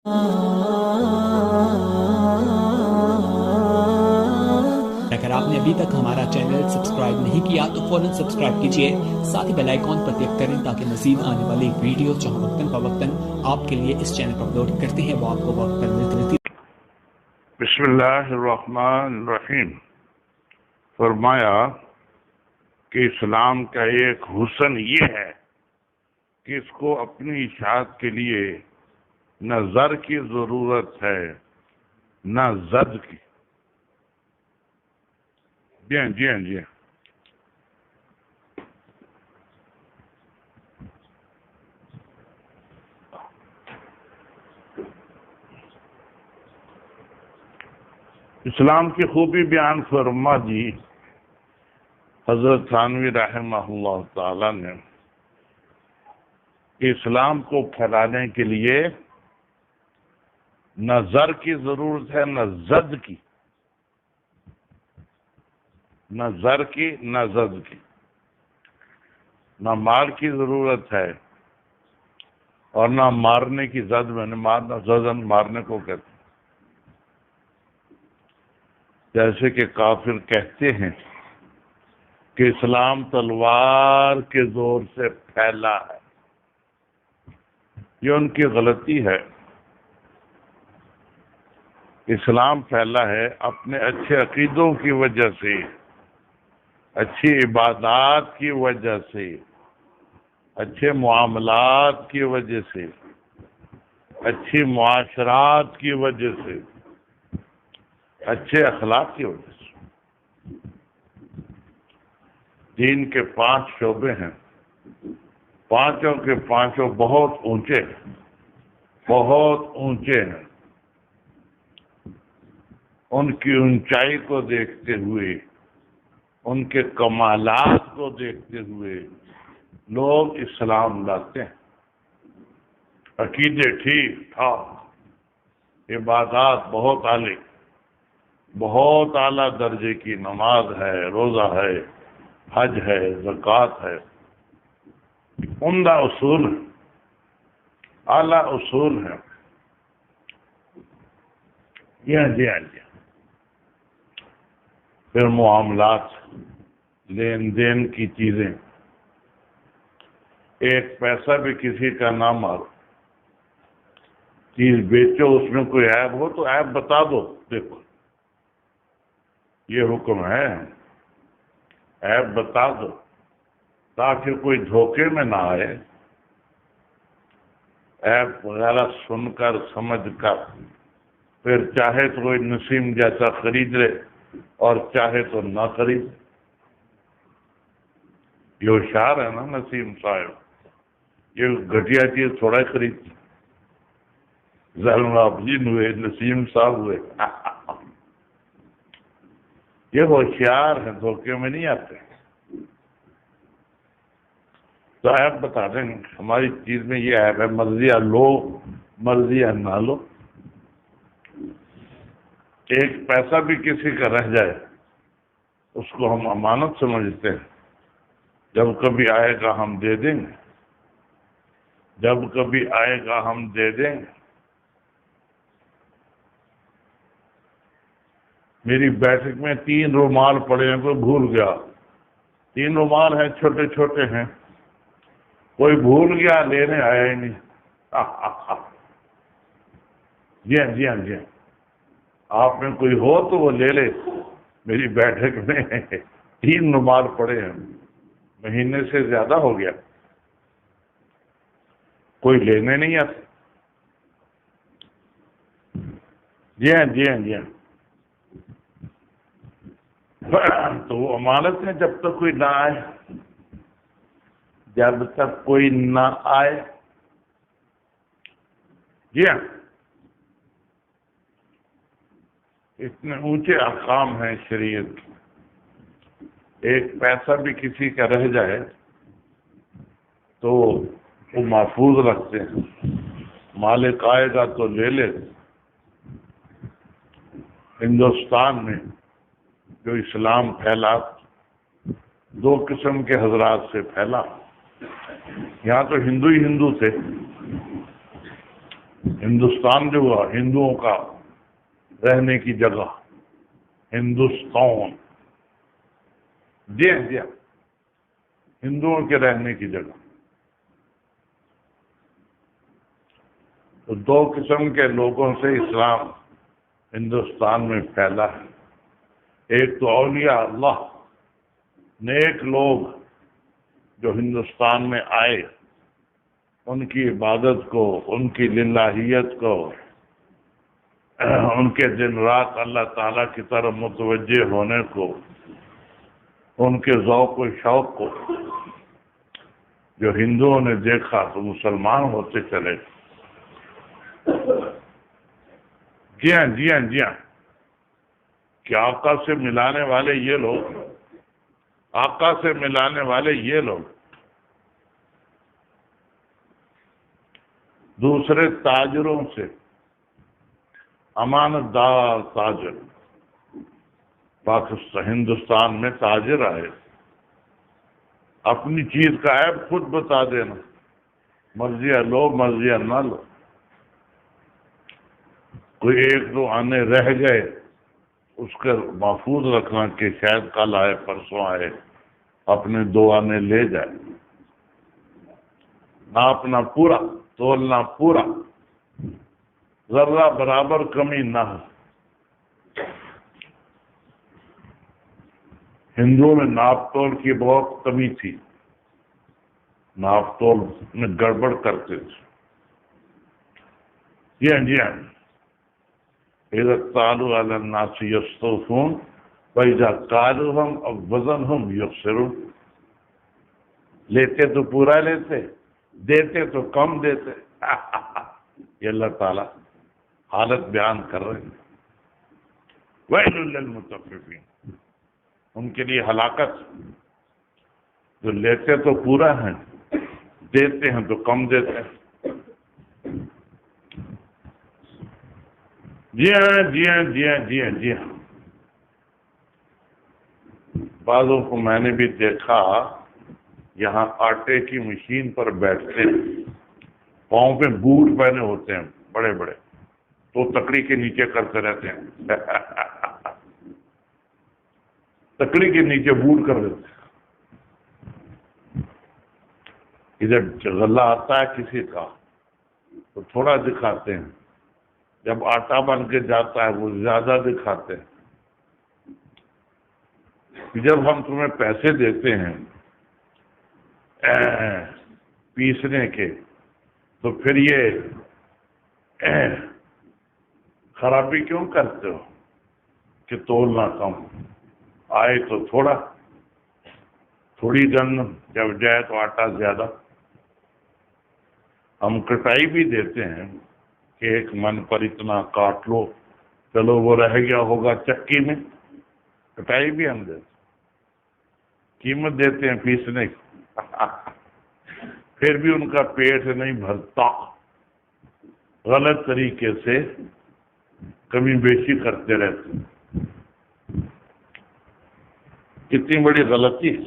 اگر آپ نے ابھی تک ہمارا چینل سبسکرائب نہیں کیا تو فوراً سبسکرائب کیجئے، ساتھ ہی بیل آئیکن پر کلک کریں تاکہ مزید آنے والی ویڈیو جو ہم وقتاً فوقتاً آپ کے لیے اس چینل پر اپلوڈ کرتے ہیں وہ آپ کو وقت پر ملتی۔ بسم اللہ الرحمن الرحیم۔ فرمایا کہ اسلام کا ایک حسن یہ ہے کہ اس کو اپنی اشاعت کے لیے نہ زر کی ضرورت ہے نہ زد کی۔ جی ہاں جی ہاں جی ہاں۔ اسلام کی خوبی بیان فرما دی حضرت تھانوی رحمہ اللہ تعالی نے کہ اسلام کو پھیلانے کے لیے نہ زر کی ضرورت ہے نہ زد کی، نہ زر کی نہ زد کی، نہ مال کی ضرورت ہے اور نہ مارنے کی زد میں نے مارنا، زدن مارنے کو کہتے ہیں۔ جیسے کہ کافر کہتے ہیں کہ اسلام تلوار کے زور سے پھیلا ہے، یہ ان کی غلطی ہے۔ اسلام پھیلا ہے اپنے اچھے عقیدوں کی وجہ سے، اچھی عبادات کی وجہ سے، اچھے معاملات کی وجہ سے، اچھی معاشرات کی وجہ سے، اچھے اخلاق کی وجہ سے۔ دین کے 5 شعبے ہیں، پانچوں کے پانچوں بہت اونچے ہیں، بہت اونچے ہیں۔ ان کی اونچائی کو دیکھتے ہوئے، ان کے کمالات کو دیکھتے ہوئے لوگ اسلام لاتے ہیں۔ عقیدے ٹھیک ٹھاک، عبادات بہت اعلی، بہت اعلیٰ درجے کی نماز ہے، روزہ ہے، حج ہے، زکوٰۃ ہے، عمدہ اصول ہے، اعلیٰ اصول ہے۔ یہ جی ہاں جی۔ پھر معاملات، لین دین کی چیزیں، ایک پیسہ بھی کسی کا نہ مارو، چیز بیچو اس میں کوئی عیب ہو تو عیب بتا دو، دیکھو یہ حکم ہے، عیب بتا دو تاکہ کوئی دھوکے میں نہ آئے۔ عیب وغیرہ سن کر سمجھ کر پھر چاہے تو کوئی نسیم جیسا خرید لے اور چاہے تو نہ خرید۔ یہ ہوشیار ہے نا نسیم صاحب، یہ گھٹیا چیز تھوڑا ہی خریدتی۔ ظلم آفرین ہوئے، نسیم صاحب ہوئے، یہ ہوشیار ہیں، دھوکے میں نہیں آتے۔ تو عیب بتا دیں ہماری چیز میں یہ عیب ہے، مرضیہ لو مرضیہ نہ لو۔ ایک پیسہ بھی کسی کا رہ جائے اس کو ہم امانت سمجھتے ہیں، جب کبھی آئے گا ہم دے دیں گے، جب کبھی آئے گا ہم دے دیں گے۔ میری بیٹھک میں 3 رومال پڑے ہیں، کوئی بھول گیا، 3 رومال ہیں، چھوٹے چھوٹے ہیں، کوئی بھول گیا لینے آیا ہی نہیں۔ جی ہاں جی ہاں جی ہاں، آپ میں کوئی ہو تو وہ لے لے۔ میری بیٹھک میں 3 رومال پڑے ہیں، مہینے سے زیادہ ہو گیا، کوئی لینے نہیں آتے۔ جی ہاں جی ہاں جی ہاں۔ تو وہ امانت ہے جب تک کوئی نہ آئے، جب تک کوئی نہ آئے۔ جی ہاں، اتنے اونچے احکام ہیں شریعت کے۔ ایک پیسہ بھی کسی کا رہ جائے تو وہ محفوظ رکھتے ہیں، مالک آئے گا تو لے لے۔ ہندوستان میں جو اسلام پھیلا 2 قسم کے حضرات سے پھیلا۔ یہاں تو ہندو ہی ہندو تھے، ہندوستان جو ہوا ہندوؤں کا رہنے کی جگہ، ہندوستان، جی ہاں ہندوؤں کے رہنے کی جگہ۔ تو دو قسم کے لوگوں سے اسلام ہندوستان میں پھیلا ہے، ایک تو اولیاء اللہ، نیک لوگ جو ہندوستان میں آئے، ان کی عبادت کو، ان کی للہیت کو، ان کے دن رات اللہ تعالیٰ کی طرف متوجہ ہونے کو، ان کے ذوق و شوق کو جو ہندوؤں نے دیکھا تو مسلمان ہوتے چلے۔ جی ہاں کہ آقا سے ملانے والے یہ لوگ، آقا سے ملانے والے یہ لوگ دوسرے تاجروں سے، امانت دار تاجر، پاکستان ہندوستان میں تاجر آئے، اپنی چیز کا عیب خود بتا دینا، مرضیہ لو مرضیہ نہ لو۔ کوئی ایک دو آنے رہ گئے، اس کا محفوظ رکھنا کہ شاید کل آئے پرسوں آئے، اپنے دو آنے لے جائے، ناپنا پورا، تولنا پورا، ذرہ برابر کمی نہ ہو۔ ہندوؤں میں ناپ تول کی بہت کمی تھی، ناپ تول میں گڑبڑ کرتے تھے۔ جی ہاں اذا قالوا علی الناس یستوفون واذا قالوہم او وزنہم یخسرون، لیتے تو پورا لیتے، دیتے تو کم دیتے۔ یہ اللہ تعالیٰ حالت بیان کر رہے ہیں۔ ویل للمطففین، ان کے لیے ہلاکت، جو لیتے تو پورا ہیں، دیتے ہیں تو کم دیتے ہیں۔ جی ہاں بعضوں کو میں نے بھی دیکھا یہاں آٹے کی مشین پر بیٹھتے ہیں، پاؤں پہ بوٹ پہنے ہوتے ہیں بڑے بڑے، تو تکڑی کے نیچے کرتے رہتے ہیں، تکڑی کے نیچے بوٹ کر دیتے ہیں۔ ادھر غلہ آتا ہے کسی کا تو تھوڑا دکھاتے ہیں، جب آٹا بن کے جاتا ہے وہ زیادہ دکھاتے ہیں۔ جب ہم تمہیں پیسے دیتے ہیں پیسنے کے تو پھر یہ خرابی کیوں کرتے ہو کہ تولنا کم، آئے تو تھوڑا، تھوڑی گن جب جائے تو آٹا زیادہ۔ ہم کٹائی بھی دیتے ہیں کہ ایک من پر اتنا کاٹ لو، چلو وہ رہ گیا ہوگا چکی میں، کٹائی بھی ہم دیتے، قیمت دیتے ہیں پیسنے کی، پھر بھی ان کا پیٹ نہیں بھرتا، غلط طریقے سے کمی بیشی کرتے رہتے ہیں۔ کتنی بڑی غلطی ہے۔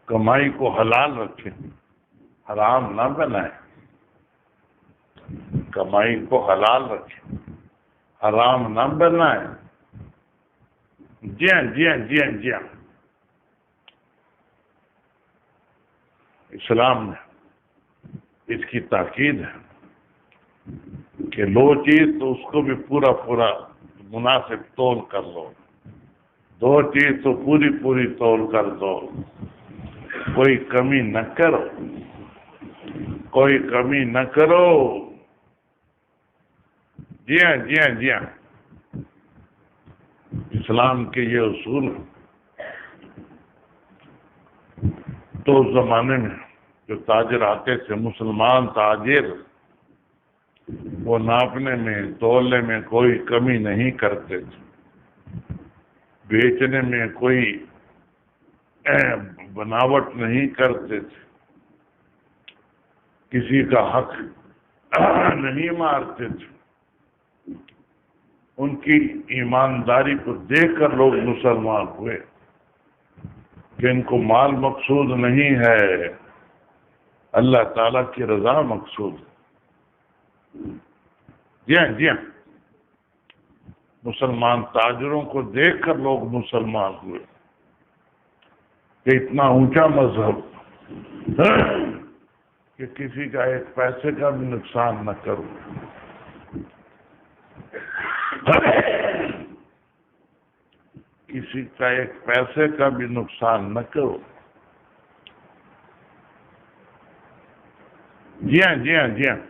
کمائی کو حلال رکھیں، حرام نہ بنائیں، کمائی کو حلال رکھیں، حرام نہ بنائیں۔ جی ہاں اسلام میں اس کی تاکید ہے کہ لو چیز تو اس کو بھی پورا پورا مناسب تول کر لو، دو چیز تو پوری پوری تول کر دو، کوئی کمی نہ کرو، کوئی کمی نہ کرو۔ جی ہاں اسلام کے یہ اصول تو اس زمانے میں جو تاجر آتے تھے، مسلمان تاجر، وہ ناپنے میں تولنے میں کوئی کمی نہیں کرتے تھے، بیچنے میں کوئی بناوٹ نہیں کرتے تھے، کسی کا حق نہیں مارتے تھے۔ ان کی ایمانداری کو دیکھ کر لوگ مسلمان ہوئے کہ ان کو مال مقصود نہیں ہے، اللہ تعالیٰ کی رضا مقصود ہے۔ جی ہاں جی ہاں، مسلمان تاجروں کو دیکھ کر لوگ مسلمان ہوئے کہ اتنا اونچا مذہب کہ کسی کا ایک پیسے کا بھی نقصان نہ کرو، کسی کا ایک پیسے کا بھی نقصان نہ کرو۔ جی ہاں جی ہاں جی ہاں،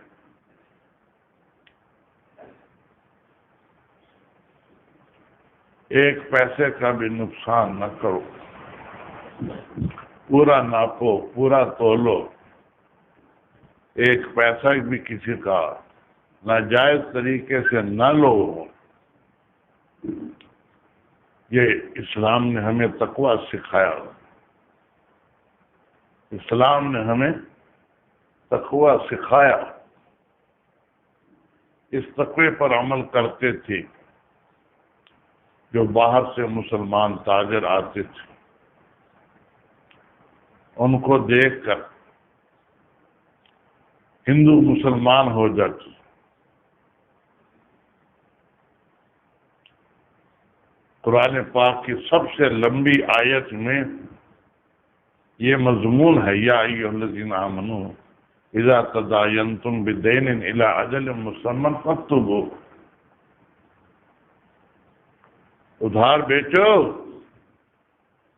ایک پیسے کا بھی نقصان نہ کرو، پورا ناپو، پورا تولو، ایک پیسہ بھی کسی کا ناجائز طریقے سے نہ لو۔ یہ اسلام نے ہمیں تقویٰ سکھایا، اسلام نے ہمیں تقویٰ سکھایا، اس تقوی پر عمل کرتے تھے جو باہر سے مسلمان تاجر آتے تھے، ان کو دیکھ کر ہندو مسلمان ہو جاتے۔ قرآن پاک کی سب سے لمبی آیت میں یہ مضمون ہے، یا ایھا الذین آمنوا اذا تداینتم بدین الی اجل مسمى فاکتبوہ، ادھار بیچو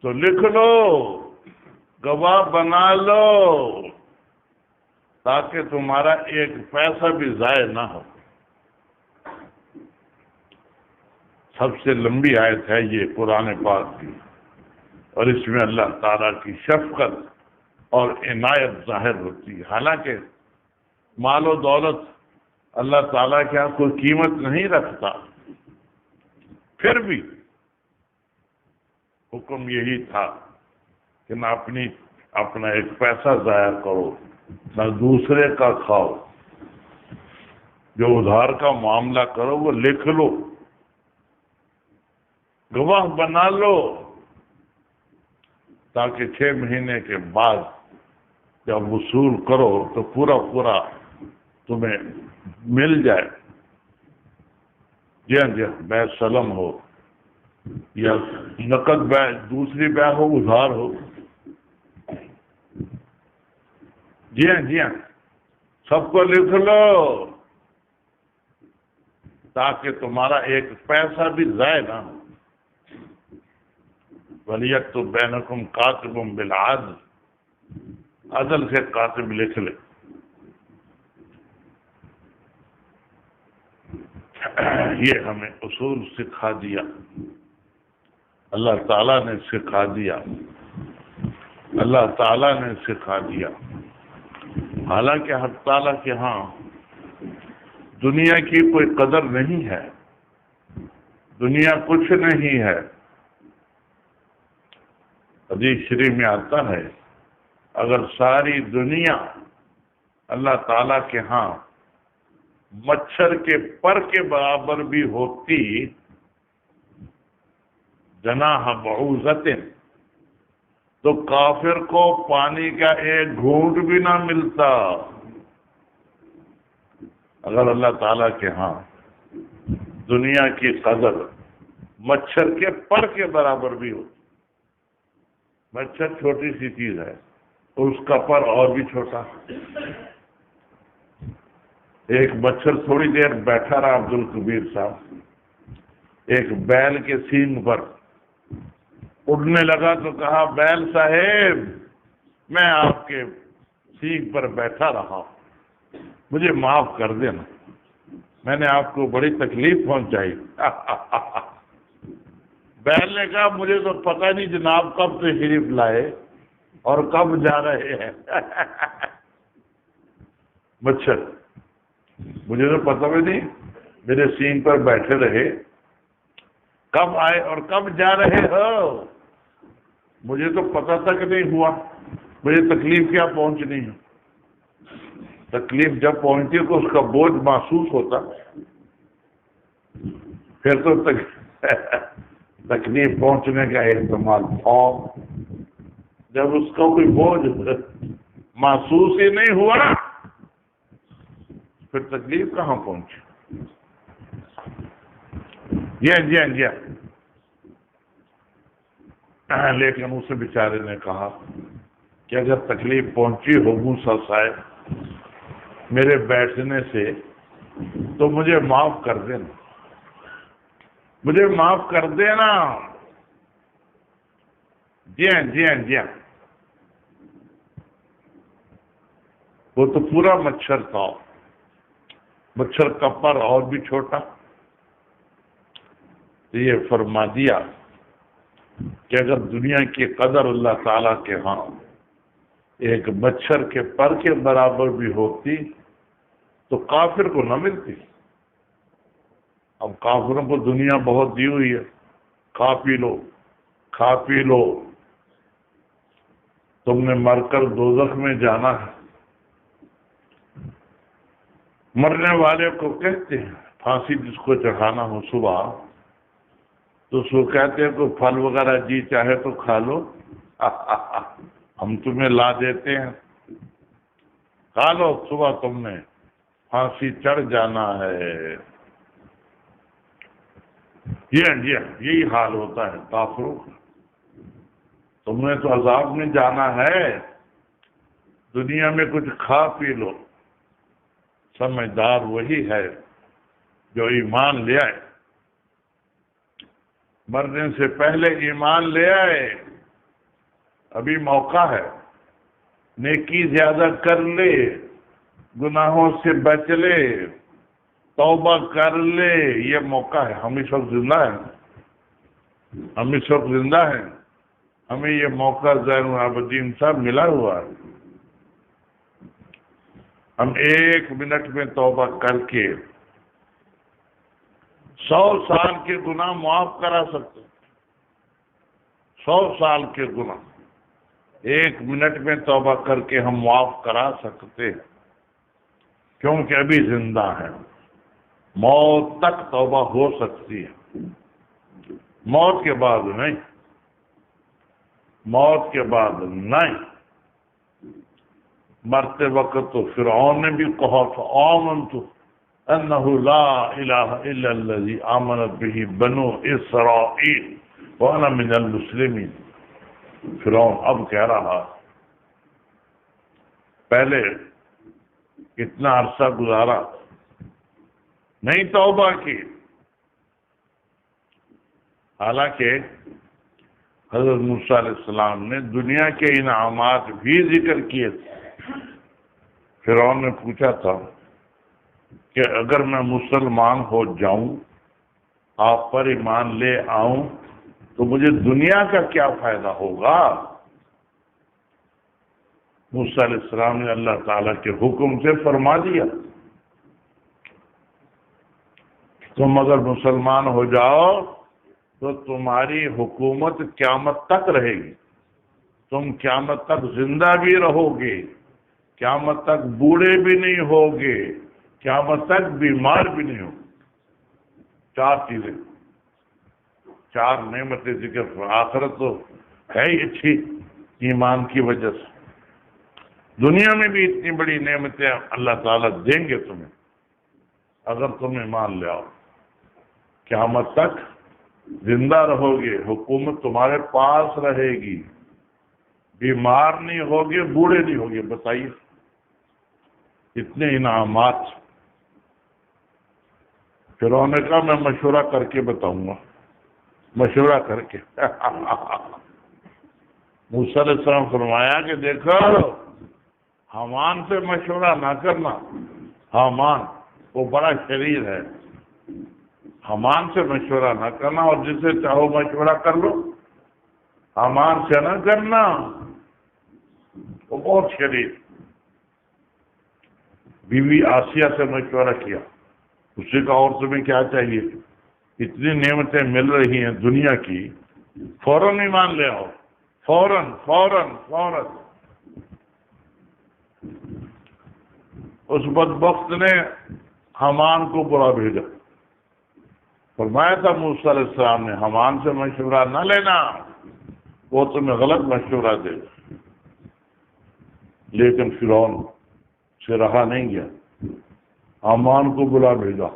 تو لکھ لو، گواہ بنا لو، تاکہ تمہارا ایک پیسہ بھی ضائع نہ ہو۔ سب سے لمبی آیت ہے یہ قرآن پاک کی، اور اس میں اللہ تعالیٰ کی شفقت اور عنایت ظاہر ہوتی ہے۔ حالانکہ مال و دولت اللہ تعالیٰ کے یہاں کوئی قیمت نہیں رکھتا، پھر بھی حکم یہی تھا کہ نہ اپنا ایک پیسہ ضائع کرو، نہ دوسرے کا کھاؤ، جو ادھار کا معاملہ کرو وہ لکھ لو، گواہ بنا لو، تاکہ 6 مہینے کے بعد جب وصول کرو تو پورا تمہیں مل جائے۔ جی ہاں جی، بیع سلم ہو یا نقد بیع، دوسری بیع ہو، ادھار ہو۔ جی ہاں جی ہاں، سب کو لکھ لو تاکہ تمہارا ایک پیسہ بھی ضائع نہ ہو۔ وَلْيَكْتُبْ بَيْنَكُمْ كَاتِبٌ بِالْعَدْلِ، عدل سے کاتب لکھ لے۔ یہ ہمیں اصول سکھا دیا، اللہ تعالیٰ نے سکھا دیا، اللہ تعالیٰ نے سکھا دیا۔ حالانکہ حق تعالیٰ کے ہاں دنیا کی کوئی قدر نہیں ہے، دنیا کچھ نہیں ہے۔ حدیث شریف میں آتا ہے اگر ساری دنیا اللہ تعالیٰ کے ہاں مچھر کے پر کے برابر بھی ہوتی، جناح بعوضۃ، تو کافر کو پانی کا ایک گھونٹ بھی نہ ملتا۔ اگر اللہ تعالیٰ کے ہاں دنیا کی قدر مچھر کے پر کے برابر بھی ہو، مچھر چھوٹی سی چیز ہے، اور اس کا پر اور بھی چھوٹا۔ ایک مچھر تھوڑی دیر بیٹھا رہا عبدالکبیر صاحب ایک بیل کے سینگ پر، اڑنے لگا تو کہا بیل صاحب میں آپ کے سینگ پر بیٹھا رہا، مجھے معاف کر دینا، میں نے آپ کو بڑی تکلیف پہنچائی۔ بیل نے کہا مجھے تو پتہ نہیں جناب کب تشریف لائے اور کب جا رہے ہیں۔ مچھر مجھے تو پتہ بھی نہیں، میرے سینگ پر بیٹھے رہے، کب آئے اور کب جا رہے ہو، مجھے تو پتہ تک نہیں ہوا، مجھے تکلیف کیا پہنچنی ہے۔ تکلیف جب پہنچتی تو اس کا بوجھ محسوس ہوتا، پھر تو تکلیف پہنچنے کا احتمال تھا، جب اس کا کوئی بوجھ محسوس ہی نہیں ہوا پھر تکلیف کہاں پہنچی؟ جی ہاں لیکن اسے بیچارے نے کہا کہ اگر تکلیف پہنچی ہو موسیٰ صاحب میرے بیٹھنے سے تو مجھے معاف کر دینا، مجھے معاف کر دینا۔ جی ہاں وہ تو پورا مچھر تھا، مچھر کا پر اور بھی چھوٹا۔ تو یہ فرما دیا کہ اگر دنیا کی قدر اللہ تعالیٰ کے ہاں ایک مچھر کے پر کے برابر بھی ہوتی تو کافر کو نہ ملتی۔ اب کافروں کو دنیا بہت دی ہوئی ہے، کھا پی لو، تم نے مر کر دوزخ میں جانا ہے۔ مرنے والے کو کہتے ہیں پھانسی جس کو چڑھانا ہو صبح تو اس کو کہتے ہیں کوئی پھل وغیرہ جی چاہے تو کھا لو، ہم تمہیں لا دیتے ہیں، کھا لو، صبح تم نے پھانسی چڑھ جانا ہے۔ جی ہاں یہی حال ہوتا ہے کافروں کا۔ تم نے تو عذاب میں جانا ہے، دنیا میں کچھ کھا پی لو۔ سمجھدار وہی ہے جو ایمان لے آئے، مرنے سے پہلے ایمان لے آئے، ابھی موقع ہے، نیکی زیادہ کر لے، گناہوں سے بچ لے، توبہ کر لے، یہ موقع ہے۔ ہم اس وقت زندہ ہیں، ہمیں یہ موقع زین العابدین صاحب ملا ہوا ہے۔ ہم 1 منٹ میں توبہ کر کے 100 سال کے گناہ معاف کرا سکتے، 100 سال کے گناہ 1 منٹ میں توبہ کر کے ہم معاف کرا سکتے، کیونکہ ابھی زندہ ہیں۔ موت تک توبہ ہو سکتی ہے، موت کے بعد نہیں، موت کے بعد نہیں۔ مرتے وقت تو فرعون نے بھی کہا تھا آمنت انہ لا الہ الا الذی آمنت بہ بنو اسرائیل وانا من المسلمین۔ فرعون اب کہہ رہا پہلے کتنا عرصہ گزارا نہیں توبہ کی۔ حالانکہ حضرت موسیٰ علیہ السلام نے دنیا کے انعامات بھی ذکر کیے تھے۔ فرعون نے پوچھا تھا کہ اگر میں مسلمان ہو جاؤں، آپ پر ایمان لے آؤں تو مجھے دنیا کا کیا فائدہ ہوگا؟ موسیٰ علیہ السلام نے اللہ تعالیٰ کے حکم سے فرما دیا تم اگر مسلمان ہو جاؤ تو تمہاری حکومت قیامت تک رہے گی، تم قیامت تک زندہ بھی رہو گے، قیامت تک بوڑھے بھی نہیں ہوگے، قیامت تک بیمار بھی نہیں ہوگے۔ 4 چیزیں، 4 نعمتیں ذکر۔ آخرت تو ہے ہی اچھی ایمان کی وجہ سے، دنیا میں بھی اتنی بڑی نعمتیں اللہ تعالیٰ دیں گے تمہیں اگر تم ایمان لے آؤ۔ قیامت تک زندہ رہو گے، حکومت تمہارے پاس رہے گی، بیمار نہیں ہوگے، بوڑھے نہیں ہوگے۔ بتائیے اتنے انعامات۔ فرعون نے کہا میں مشورہ کر کے بتاؤں گا، مشورہ کر کے۔ موسیٰ علیہ السلام فرمایا کہ دیکھو حامان سے مشورہ نہ کرنا، حامان وہ بڑا شریر ہے، حامان سے مشورہ نہ کرنا، اور جس سے چاہو مشورہ کر لو، حامان سے نہ کرنا، وہ بہت شریر۔ بیوی آسیہ سے مشورہ کیا، اس سے کہا اور تمہیں کیا چاہیے، اتنی نعمتیں مل رہی ہیں دنیا کی، فوراً ایمان لے آؤ، فوراً فوراً فوراً۔ اس بدبخت نے حامان کو برا بھیجا۔ فرمایا تھا موسیٰ علیہ السلام نے حامان سے مشورہ نہ لینا، وہ تمہیں غلط مشورہ دے گا۔ لیکن فرعون سے رہا نہیں گیا، حامان کو بلا بھیجا،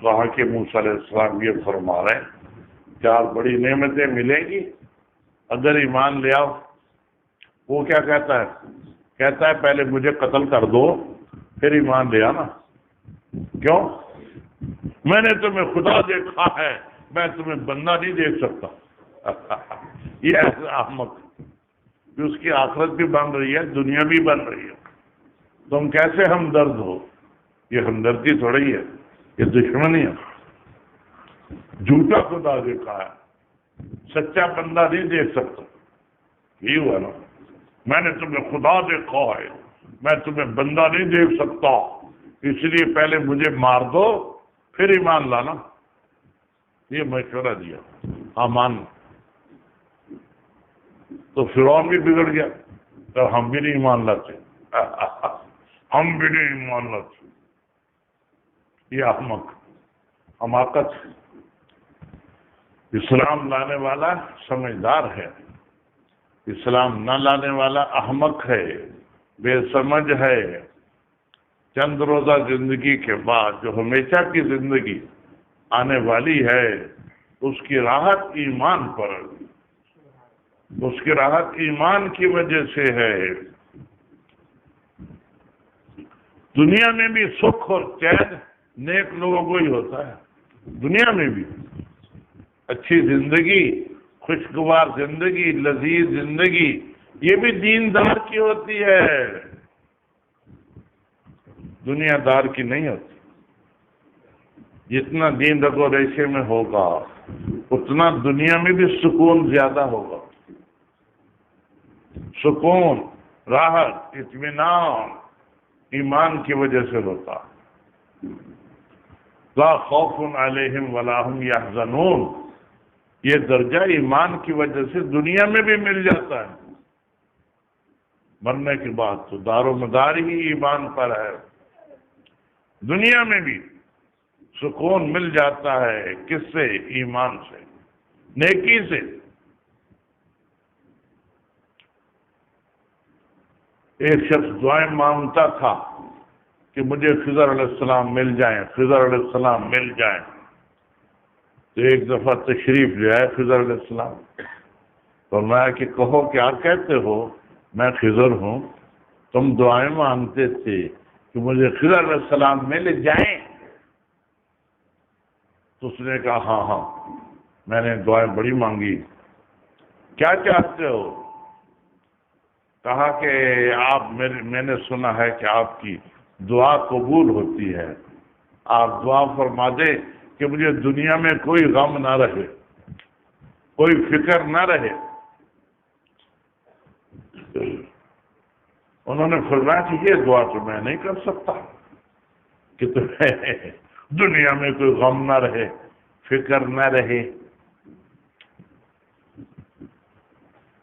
کہا کہ موسیٰ علیہ السلام یہ فرما رہے ہیں 4 بڑی نعمتیں ملیں گی اگر ایمان لے آؤ۔ وہ کیا کہتا ہے پہلے مجھے قتل کر دو پھر ایمان لے آنا۔ کیوں؟ میں نے تمہیں خدا دیکھا ہے، میں تمہیں بندہ نہیں دیکھ سکتا۔ یہ ایسا احمق کہ اس کی آخرت بھی بن رہی ہے، دنیا بھی بن رہی ہے، تم کیسے ہمدرد ہو؟ یہ ہمدردی تھوڑی ہے، یہ دشمنی ہے۔ جھوٹا خدا دیکھا ہے، سچا بندہ نہیں دیکھ سکتا۔ یہ ہوا نا، میں نے تمہیں خدا دیکھا ہے، میں تمہیں بندہ نہیں دیکھ سکتا، اس لیے پہلے مجھے مار دو پھر ایمان لانا۔ یہ مشورہ دیا حامان، تو فرعون بھی بگڑ گیا، تو ہم بھی نہیں ایمان لاتے، ہم بھی نہیں ایمان لاتے۔ یہ احمق، حماقت۔ اسلام لانے والا سمجھدار ہے، اسلام نہ لانے والا احمق ہے، بے سمجھ ہے۔ چند روزہ زندگی کے بعد جو ہمیشہ کی زندگی آنے والی ہے، اس کی راحت ایمان پر، اس کی راحت ایمان کی وجہ سے ہے۔ دنیا میں بھی سکھ اور چین نیک لوگوں کو ہی ہوتا ہے، دنیا میں بھی اچھی زندگی، خوشگوار زندگی، لذیذ زندگی، یہ بھی دیندار کی ہوتی ہے، دنیا دار کی نہیں ہوتی۔ جتنا دین رگو ریشے میں ہوگا اتنا دنیا میں بھی سکون زیادہ ہوگا، سکون، راحت، اطمینان ایمان کی وجہ سے ہوتا۔ لا خوف علیہم ولا ہم یحزنون، یہ درجہ ایمان کی وجہ سے دنیا میں بھی مل جاتا ہے، مرنے کے بعد تو دار و مدار ہی ایمان پر ہے۔ دنیا میں بھی سکون مل جاتا ہے، کس سے؟ ایمان سے، نیکی سے۔ ایک شخص دعائیں مانگتا تھا کہ مجھے خضر علیہ السلام مل جائیں، خضر علیہ السلام مل جائیں، تو ایک دفعہ تشریف لے آئے خضر علیہ السلام، فرمایا کہ کہو کیا کہتے ہو؟ میں خضر ہوں، تم دعائیں مانگتے تھے کہ مجھے خضر علیہ السلام مل جائیں، تو اس نے کہا ہاں ہاں میں نے دعائیں بڑی مانگی، کیا چاہتے ہو؟ کہا کہ میں نے سنا ہے کہ آپ کی دعا قبول ہوتی ہے، آپ دعا فرما دیں کہ مجھے دنیا میں کوئی غم نہ رہے، کوئی فکر نہ رہے۔ انہوں نے فرمایا کہ یہ دعا تو میں نہیں کر سکتا کہ تمہیں دنیا میں کوئی غم نہ رہے، فکر نہ رہے۔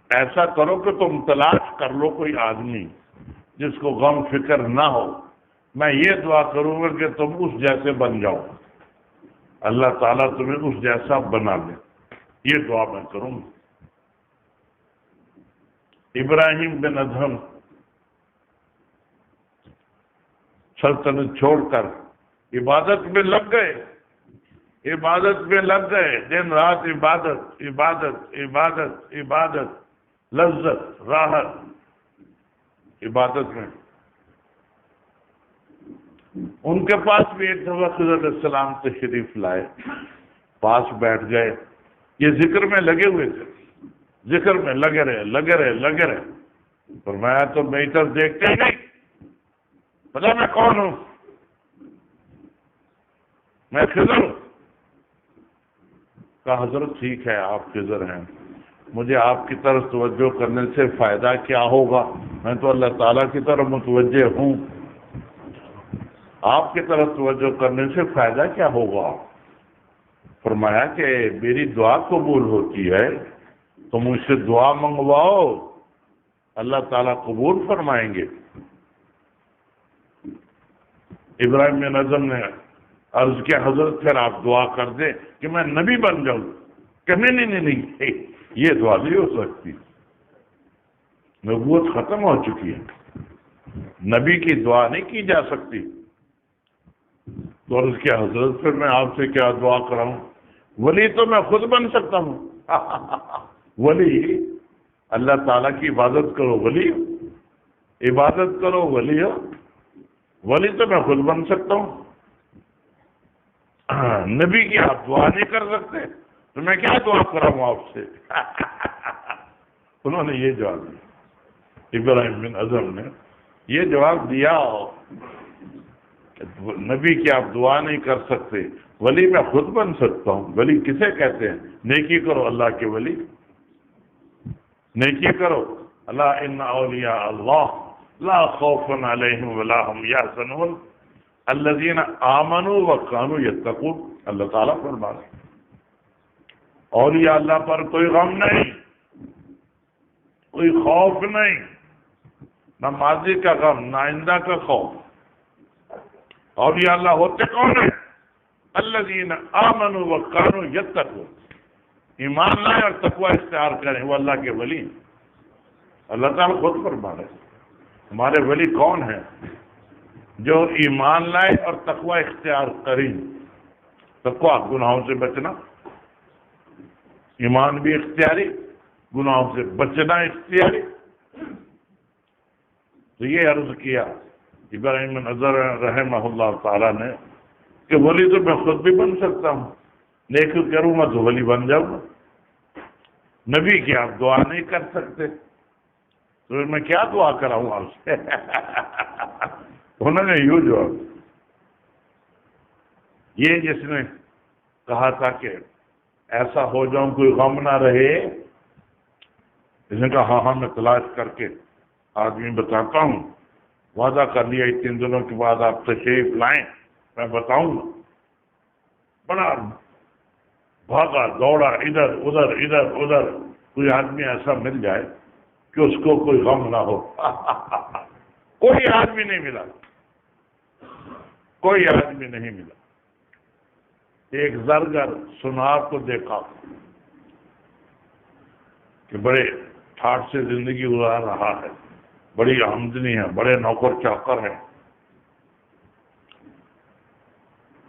ایسا کرو کہ تم تلاش کر لو کوئی آدمی جس کو غم فکر نہ ہو، میں یہ دعا کروں گا کہ تم اس جیسے بن جاؤ، اللہ تعالیٰ تمہیں اس جیسا بنا دے، یہ دعا میں کروں گا۔ ابراہیم بن ادہم سلطنت چھوڑ کر عبادت میں لگ گئے، عبادت میں لگ گئے، دن رات عبادت عبادت عبادت عبادت، لذت، راحت عبادت میں۔ ان کے پاس بھی ایک دفعہ خضر علیہ السلام تشریف لائے، پاس بیٹھ گئے، یہ ذکر میں لگے ہوئے تھے، ذکر میں لگے رہے۔ فرمایا تو میری طرف دیکھتے نہیں، پتا میں کون ہوں؟ میں خضر ہوں۔ کہا حضرت ٹھیک ہے آپ خضر ہیں، مجھے آپ کی طرف توجہ کرنے سے فائدہ کیا ہوگا؟ میں تو اللہ تعالیٰ کی طرف متوجہ ہوں، آپ کی طرف توجہ کرنے سے فائدہ کیا ہوگا؟ فرمایا کہ میری دعا قبول ہوتی ہے تو مجھ سے دعا منگواؤ، اللہ تعالیٰ قبول فرمائیں گے۔ ابراہیم بن ادہم نے عرض کیا حضرت پھر آپ دعا کر دیں کہ میں نبی بن جاؤں۔ کہ نہیں، یہ دعا نہیں ہو سکتی، نبوت ختم ہو چکی ہے، نبی کی دعا نہیں کی جا سکتی۔ تو عرض کیا حضرت پھر میں آپ سے کیا دعا کراؤں؟ ولی تو میں خود بن سکتا ہوں۔ ولی اللہ تعالیٰ کی عبادت کرو ولی ہو، عبادت کرو ولی ہو، ولی تو میں خود بن سکتا ہوں۔ نبی کی آپ دعا نہیں کر سکتے تو میں کیا دعا کراؤں آپ سے؟ انہوں نے یہ جواب دیا، ابراہیم بن اعظم نے یہ جواب دیا، نبی کی آپ دعا نہیں کر سکتے، ولی میں خود بن سکتا ہوں۔ ولی کسے کہتے ہیں؟ نیکی کرو اللہ کے ولی، نیکی کرو۔ اللہ ان اولیاء اللہ لا خوف علیہم ولا هم یحزنون الذین آمنوا وکانوا یتقون۔ اللہ تعالیٰ فرماتے ہیں اولیاء اللہ پر کوئی غم نہیں، کوئی خوف نہیں، نہ ماضی کا غم نہ آئندہ کا خوف۔ اولیاء اللہ ہوتے کون ہیں؟ الذین آمنوا وکانوا یتقون، ایمان لائے اور تقوی اختیار کریں، وہ اللہ کے ولی ہیں۔ اللہ تعالیٰ خود فرما رہے ہیں ہمارے ولی کون ہیں؟ جو ایمان لائے اور تقوی اختیار کریں۔ تقوی گناہوں سے بچنا، ایمان بھی اختیاری، گناہوں سے بچنا اختیاری۔ تو یہ عرض کیا ابراہیم بن اعظم رحمہ اللہ تعالیٰ نے کہ ولی تو میں خود بھی بن سکتا ہوں، نیکی کروں گا تو ولی بن جاؤں گا۔ نبی کی آپ دعا نہیں کر سکتے تو میں کیا دعا کراؤں آپ سے؟ انہوں نے یوں جواب، یہ جس نے کہا تھا کہ ایسا ہو جاؤں کوئی غم نہ رہے، اس نے کہا ہاں میں تلاش کر کے آدمی بتاتا ہوں، وعدہ کر لیا 3 دنوں کے بعد آپ تشریف لائیں میں بتاؤں گا۔ بڑا بھاگا دوڑا ادھر ادھر، کوئی آدمی ایسا مل جائے کہ اس کو کوئی غم نہ ہو۔ کوئی آدمی نہیں ملا، کوئی آدمی نہیں ملا۔ ایک زرگر سنار کو دیکھا کہ بڑے ٹھاٹ سے زندگی گزار رہا ہے، بڑی آمدنی ہے، بڑے نوکر چاکر ہیں۔